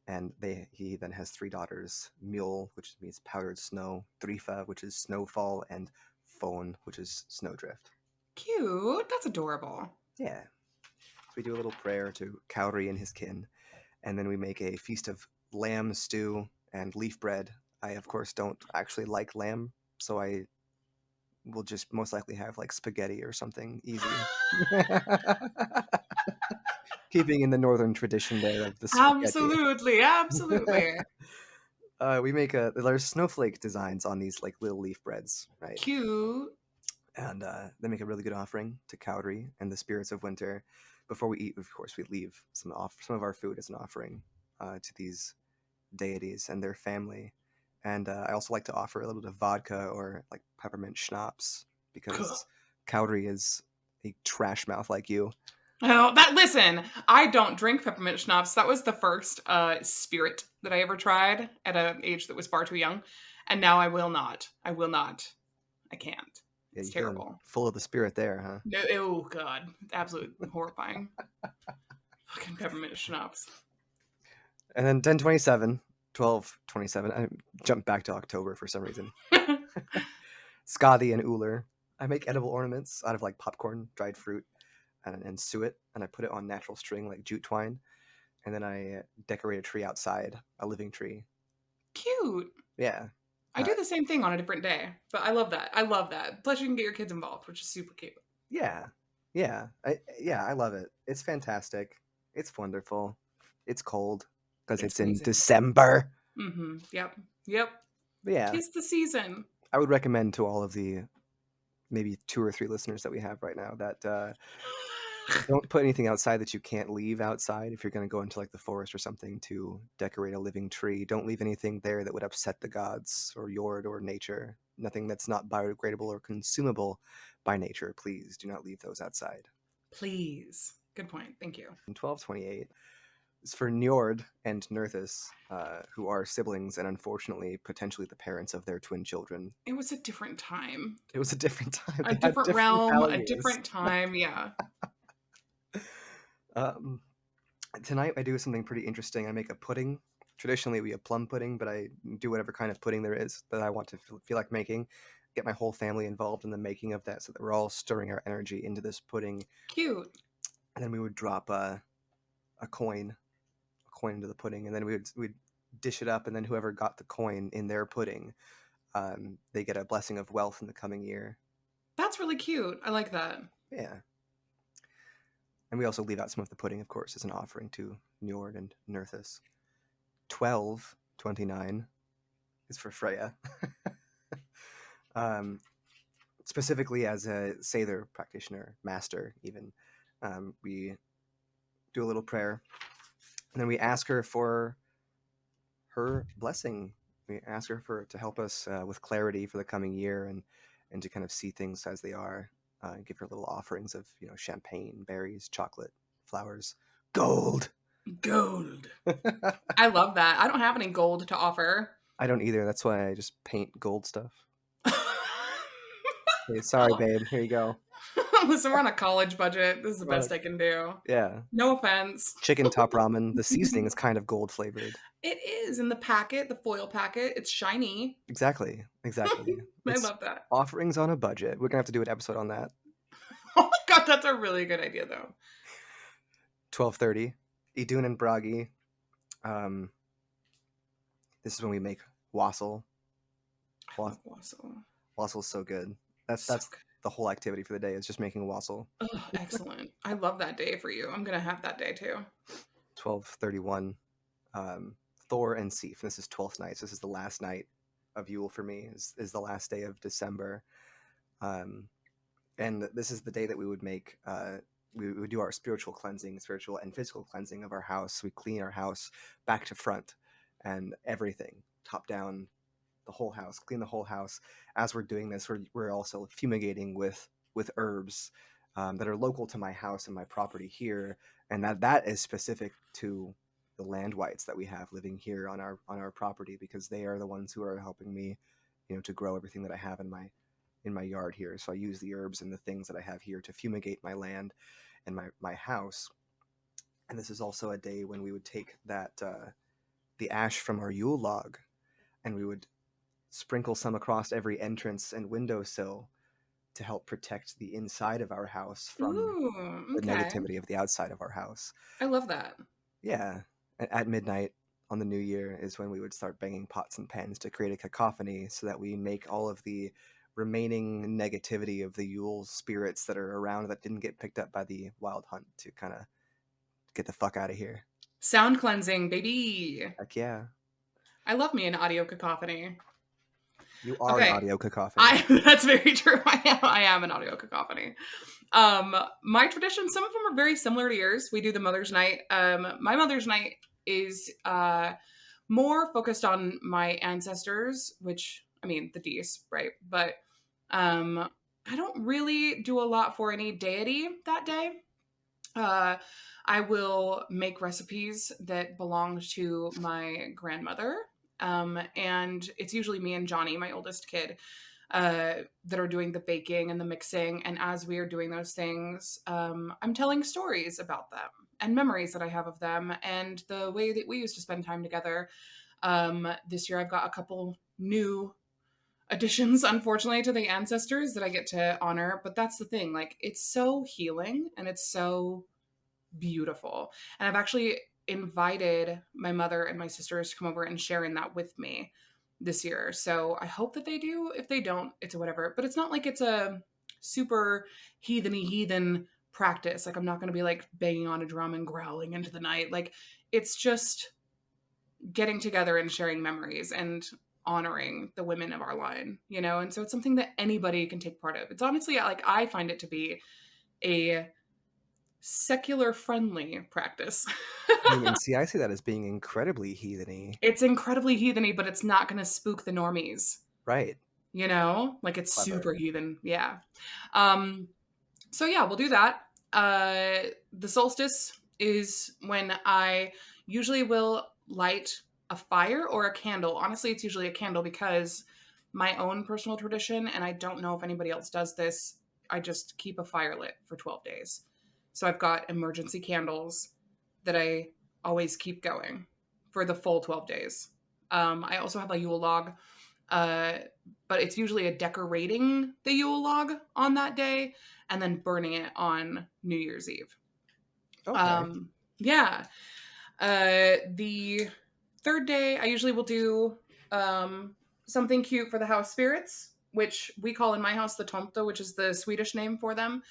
And he then has 3 daughters: Mule, which means powdered snow; Drifa, which is snowfall; and Fon, which is snowdrift. Cute. That's adorable. Yeah. So we do a little prayer to Cowrie and his kin, and then we make a feast of lamb stew and leaf bread. I, of course, don't actually like lamb, so I will just most likely have like spaghetti or something easy. Keeping in the northern tradition there of the spaghetti. Absolutely. Absolutely. We make there's snowflake designs on these like little leaf breads, right? Cute. And they make a really good offering to Cowrie and the spirits of winter. Before we eat, of course, we leave some of our food as an offering to these deities and their family. And I also like to offer a little bit of vodka or like peppermint schnapps because Cowrie is a trash mouth like you. Oh, listen, I don't drink peppermint schnapps. That was the first spirit that I ever tried at an age that was far too young. And now I will not. I will not. I can't. Yeah, It's you're feeling terrible. full of the spirit there, huh? No, oh god. It's absolutely horrifying. Fucking peppermint schnapps. And then 10/27, 12/27. I jumped back to October for some reason. Skadi and Uller. I make edible ornaments out of like popcorn, dried fruit, and suet, and I put it on natural string like jute twine, and then I decorate a tree outside, a living tree. Cute. Yeah. I do the same thing on a different day, but I love that. I love that. Plus, you can get your kids involved, which is super cute. Yeah. I love it. It's fantastic. It's wonderful. It's cold because it's in amazing. December. Mm-hmm. Yep. But yeah, Tis the season. I would recommend to all of the maybe 2 or 3 listeners that we have right now that don't put anything outside that you can't leave outside. If you're going to go into like the forest or something to decorate a living tree, don't leave anything there that would upset the gods or Yord or nature. Nothing that's not biodegradable or consumable by nature. Please do not leave those outside. Please. Good point. Thank you. In 12/28 is for Njord and Nerthus, who are siblings and unfortunately potentially the parents of their twin children. It was a different time. It was a different time. A They had different different realm, a values. different time. Yeah. Tonight I do something pretty interesting. I make a pudding. Traditionally, we have plum pudding, but I do whatever kind of pudding there is that I want to feel like making. Get my whole family involved in the making of that so that we're all stirring our energy into this pudding. Cute. And then we would drop a coin into the pudding, and then we'd dish it up, and then whoever got the coin in their pudding, they get a blessing of wealth in the coming year. That's really cute. I like that. Yeah. And we also leave out some of the pudding, of course, as an offering to Njord and Nerthus. 12/29 is for Freya. Specifically as a Sather practitioner, master even. We do a little prayer, and then we ask her for her blessing. We ask her to help us with clarity for the coming year and to kind of see things as they are. Give her little offerings of champagne, berries, chocolate, flowers, gold. Gold. I love that. I don't have any gold to offer. I don't either. That's why I just paint gold stuff. Hey, sorry, babe. Here you go. Listen, we're on a college budget. This is the best I can do. Yeah. No offense. Chicken top ramen. The seasoning is kind of gold flavored. It is in the packet, the foil packet. It's shiny. Exactly. I love that. Offerings on a budget. We're gonna have to do an episode on that. Oh my god, that's a really good idea, though. 12:30. Idun and Bragi. This is when we make wassail. Wassail. Wassail's so good. That's good. the whole activity for the day is just making wassail. Oh, excellent. I love that day for you. I'm gonna have that day too. 12:31. Thor and Sif. This is 12th night. So this is the last night of Yule for me. Is the last day of December. And this is the day that we would make. We would do our spiritual and physical cleansing of our house. We clean our house back to front and everything, top down, the whole house, clean the whole house. As we're doing this, we're also fumigating with herbs that are local to my house and my property here, and that is specific to the land whites that we have living here on our property, because they are the ones who are helping me, to grow everything that I have in my yard here. So I use the herbs and the things that I have here to fumigate my land and my house. And this is also a day when we would take that the ash from our Yule log, and we would sprinkle some across every entrance and windowsill to help protect the inside of our house from Ooh, the okay. negativity of the outside of our house. I love that. Yeah. At midnight on the new year is when we would start banging pots and pans to create a cacophony, so that we make all of the remaining negativity of the Yule spirits that are around that didn't get picked up by the wild hunt to kind of get the fuck out of here. Sound cleansing, baby. Heck yeah. I love me an audio cacophony. You are an Okay. audio cacophony. That's very true. I am an audio cacophony. My traditions, some of them are very similar to yours. We do the Mother's Night. My Mother's Night is more focused on my ancestors, which, I mean, the D's, right? But I don't really do a lot for any deity that day. I will make recipes that belong to my grandmother. And it's usually me and Johnny, my oldest kid, that are doing the baking and the mixing. And as we are doing those things, I'm telling stories about them and memories that I have of them and the way that we used to spend time together. This year, I've got a couple new additions, unfortunately, to the ancestors that I get to honor. But that's the thing, like, it's so healing and it's so beautiful. And I've actually invited my mother and my sisters to come over and share in that with me this year. So I hope that they do. If they don't, it's a whatever. But it's not like it's a super heathen practice. Like, I'm not going to be like banging on a drum and growling into the night. Like, it's just getting together and sharing memories and honoring the women of our line, And so it's something that anybody can take part of. It's honestly, like, I find it to be a secular friendly practice. I mean, and see, I see that as being incredibly heatheny. It's incredibly heatheny, but it's not going to spook the normies, Right. Like, it's Clever. super heathen. Yeah. So yeah, we'll do that. The solstice is when I usually will light a fire or a candle. Honestly, it's usually a candle because my own personal tradition, and I don't know if anybody else does this, I just keep a fire lit for 12 days. So I've got emergency candles that I always keep going for the full 12 days. I also have a Yule log, but it's usually a decorating the Yule log on that day and then burning it on New Year's Eve. Okay. Yeah. The third day, I usually will do something cute for the house spirits, which we call in my house the tomte, which is the Swedish name for them.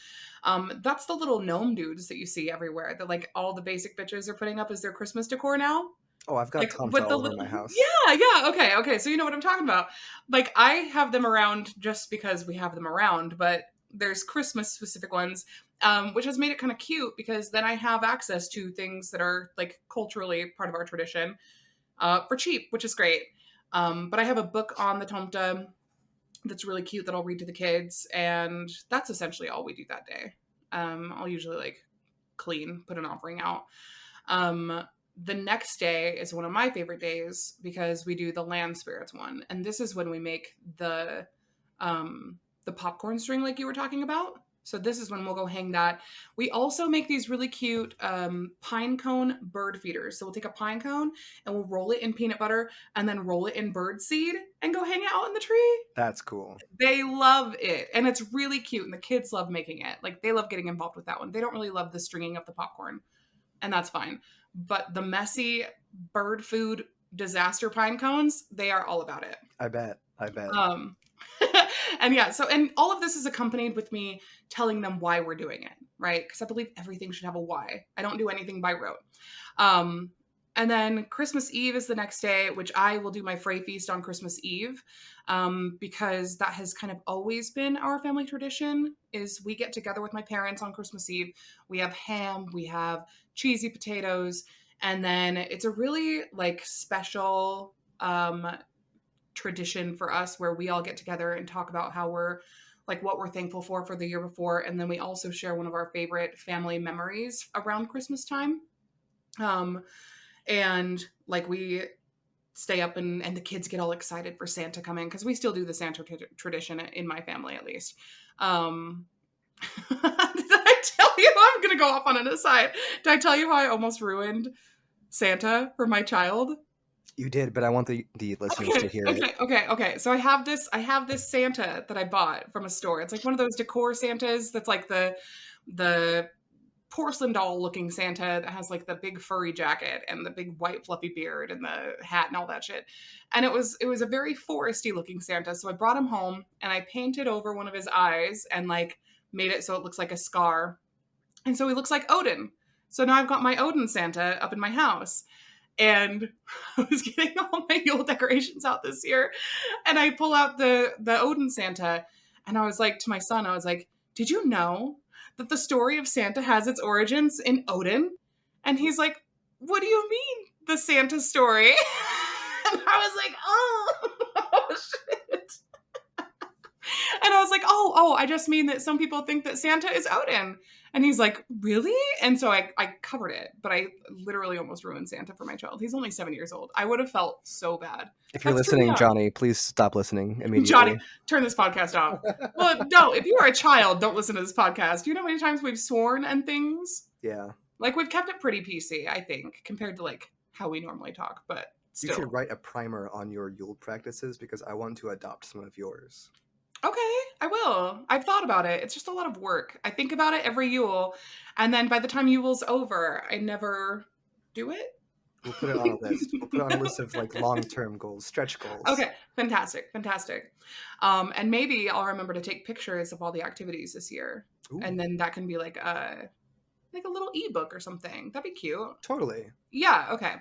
That's the little gnome dudes that you see everywhere that, like, all the basic bitches are putting up as their Christmas decor now. Oh, I've got Like, Tomta with the all over little, my house. yeah, okay, so you know what I'm talking about. Like, I have them around just because we have them around, but there's Christmas specific ones, which has made it kind of cute because then I have access to things that are, like, culturally part of our tradition for cheap, which is great. But I have a book on the tomte that's really cute that I'll read to the kids, and that's essentially all we do that day. I'll usually, like, clean, put an offering out. The next day is one of my favorite days because we do the land spirits one, and this is when we make the popcorn string, like you were talking about. So this is when we'll go hang that. We also make these really cute pine cone bird feeders. So we'll take a pine cone and we'll roll it in peanut butter and then roll it in bird seed and go hang it out in the tree. That's cool. They love it, and it's really cute, and the kids love making it. Like, they love getting involved with that one. They don't really love the stringing of the popcorn, and that's fine. But the messy bird food disaster pine cones, they are all about it. I bet. Um, and yeah, and all of this is accompanied with me telling them why we're doing it, right? Because I believe everything should have a why. I don't do anything by rote. And then Christmas Eve is the next day, which I will do my Frey feast on Christmas Eve, because that has kind of always been our family tradition. Is we get together with my parents on Christmas Eve. We have ham, we have cheesy potatoes, and then it's a really, like, special tradition for us where we all get together and talk about how we're, like, what we're thankful for the year before, and then we also share one of our favorite family memories around Christmas time. And like we stay up and the kids get all excited for Santa coming because we still do the Santa tradition in my family, at least. Did I tell you? I'm going to go off on an aside. Did I tell you how I almost ruined Santa for my child? You did, but I want the listeners to hear it. Okay. So I have this Santa that I bought from a store. It's like one of those decor Santas that's like the porcelain doll looking Santa that has like the big furry jacket and the big white fluffy beard and the hat and all that shit. And it was a very foresty looking Santa. So I brought him home and I painted over one of his eyes and like made it so it looks like a scar. And so he looks like Odin. So now I've got my Odin Santa up in my house. And I was getting all my Yule decorations out this year. And I pull out the Odin Santa. And I was like to my son, I was like, did you know that the story of Santa has its origins in Odin? And he's like, what do you mean, the Santa story? And I was like, oh shit. And I was like, oh, I just mean that some people think that Santa is Odin. And he's like, really? And so I covered it, but I literally almost ruined Santa for my child. He's only 7 years old. I would have felt so bad. If you're listening, Johnny, please stop listening immediately. Johnny, turn this podcast off. Well, no, if you are a child, don't listen to this podcast. Do you know how many times we've sworn and things? Yeah. Like, we've kept it pretty PC, I think, compared to, like, how we normally talk, but still. You should write a primer on your Yule practices because I want to adopt some of yours. Okay, I will. I've thought about it. It's just a lot of work. I think about it every Yule, and then by the time Yule's over, I never do it. We'll put it on a list. We'll put it on a list of like long-term goals, stretch goals. Okay, fantastic. And maybe I'll remember to take pictures of all the activities this year. Ooh. And then that can be like a little ebook or something. That'd be cute. Totally. Yeah, okay.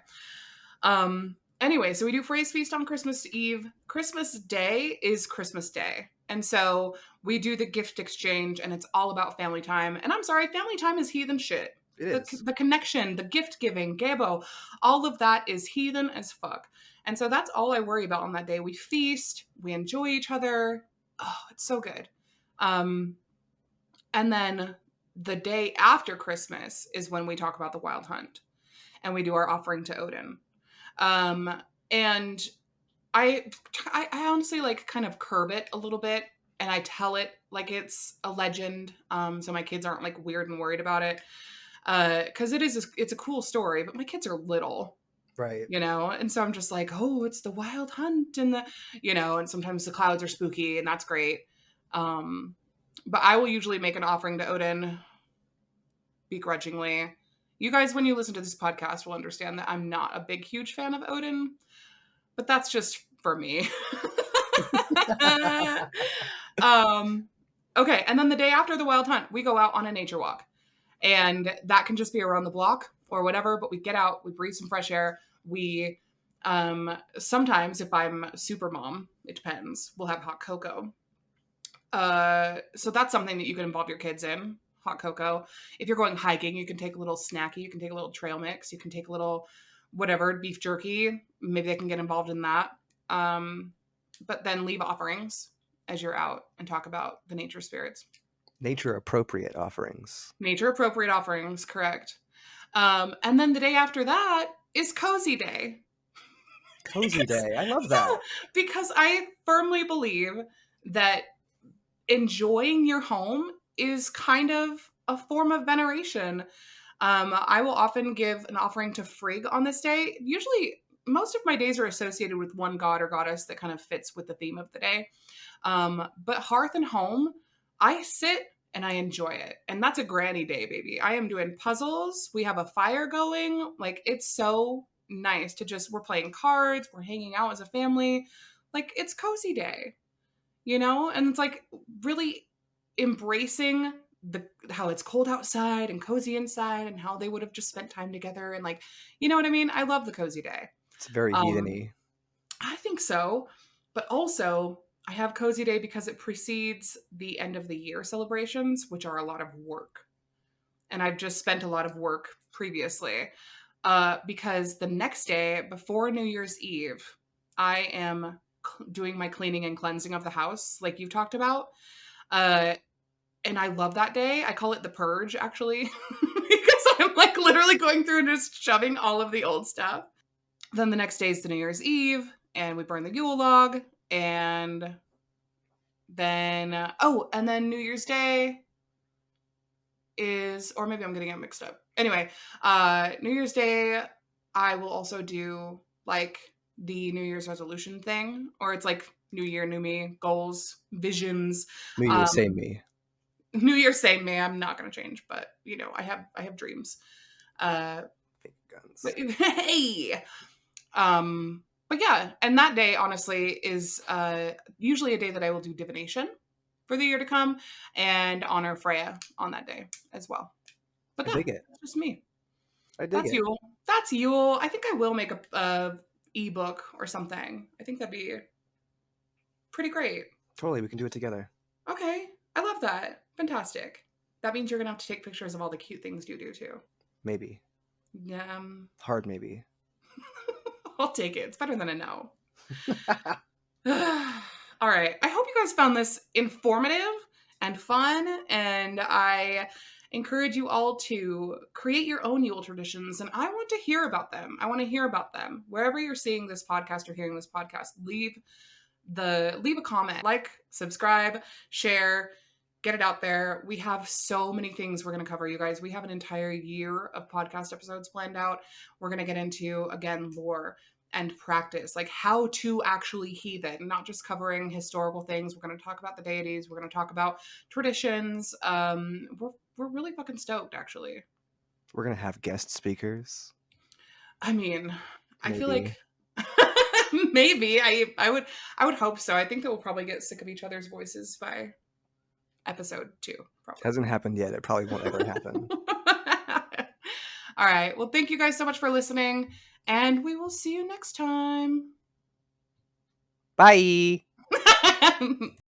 Anyway, so we do Phrase Feast on Christmas Eve. Christmas Day is Christmas Day. And so we do the gift exchange, and it's all about family time. And I'm sorry, family time is heathen shit. It is. The connection, the gift giving, gabo, all of that is heathen as fuck. And so that's all I worry about on that day. We feast, we enjoy each other. Oh, it's so good. And then the day after Christmas is when we talk about the Wild Hunt, and we do our offering to Odin. And I honestly like kind of curb it a little bit, and I tell it like it's a legend. So my kids aren't like weird and worried about it. Cause it's a cool story, but my kids are little, right? You know? And so I'm just like, oh, it's the Wild Hunt and and sometimes the clouds are spooky and that's great. But I will usually make an offering to Odin begrudgingly. You guys, when you listen to this podcast, will understand that I'm not a big, huge fan of Odin, but that's just for me. Okay, and then the day after the Wild Hunt, we go out on a nature walk. And that can just be around the block or whatever, but we get out, we breathe some fresh air. We, sometimes if I'm super mom, it depends, we'll have hot cocoa. So that's something that you can involve your kids in. Hot cocoa. If you're going hiking, you can take a little snacky, you can take a little trail mix, you can take a little whatever, beef jerky. Maybe they can get involved in that. But then leave offerings as you're out and talk about the nature spirits. Nature appropriate offerings. Nature appropriate offerings, correct. And then the day after that is Cozy Day. Cozy Day. I love that. Yeah, because I firmly believe that enjoying your home is kind of a form of veneration. I will often give an offering to Frigg on this day. Usually, most of my days are associated with one god or goddess that kind of fits with the theme of the day. But Hearth and Home, I sit and I enjoy it. And that's a granny day, baby. I am doing puzzles. We have a fire going. Like, it's so nice to we're playing cards. We're hanging out as a family. Like, it's Cozy Day, And it's like really embracing how it's cold outside and cozy inside and how they would have just spent time together. And like, you know what I mean? I love the Cozy Day. It's very heatheny. I think so. But also, I have Cozy Day because it precedes the end of the year celebrations, which are a lot of work. And I've just spent a lot of work previously because the next day before New Year's Eve, I am doing my cleaning and cleansing of the house like you talked about. And I love that day. I call it the purge, actually, because I'm like literally going through and just shoving all of the old stuff. Then the next day is the New Year's Eve, and we burn the Yule log, and then and then New Year's Day is, or maybe I'm getting it mixed up. Anyway, New Year's Day, I will also do like the New Year's resolution thing, or it's like New Year, new me, goals, visions. New Year, same me. New Year, same me. I'm not going to change, but you know, I have dreams. Fake guns. Hey. But yeah, and that day honestly is usually a day that I will do divination for the year to come and honor Freya on that day as well. But I dig it. that's just me. I dig That's it. Yule. That's Yule. I think I will make a ebook or something. I think that'd be pretty great. Totally, we can do it together. Okay, I love that. Fantastic. That means you're gonna have to take pictures of all the cute things you do too. Maybe. Yeah. Hard maybe. I'll take it. It's better than a no. All right. I hope you guys found this informative and fun, and I encourage you all to create your own Yule traditions, and I want to hear about them. I want to hear about them. Wherever you're seeing this podcast or hearing this podcast, leave a comment, like, subscribe, share, get it out there. We have so many things we're going to cover, you guys. We have an entire year of podcast episodes planned out. We're going to get into, again, lore and practice, like how to actually heathen, not just covering historical things. We're going to talk about the deities. We're going to talk about traditions. We're really fucking stoked, actually. We're going to have guest speakers. I mean, I feel Maybe. like maybe I would hope so. I think that we'll probably get sick of each other's voices by episode 2. Probably. Hasn't happened yet. It probably won't ever happen. All right. Well, thank you guys so much for listening, and we will see you next time. Bye.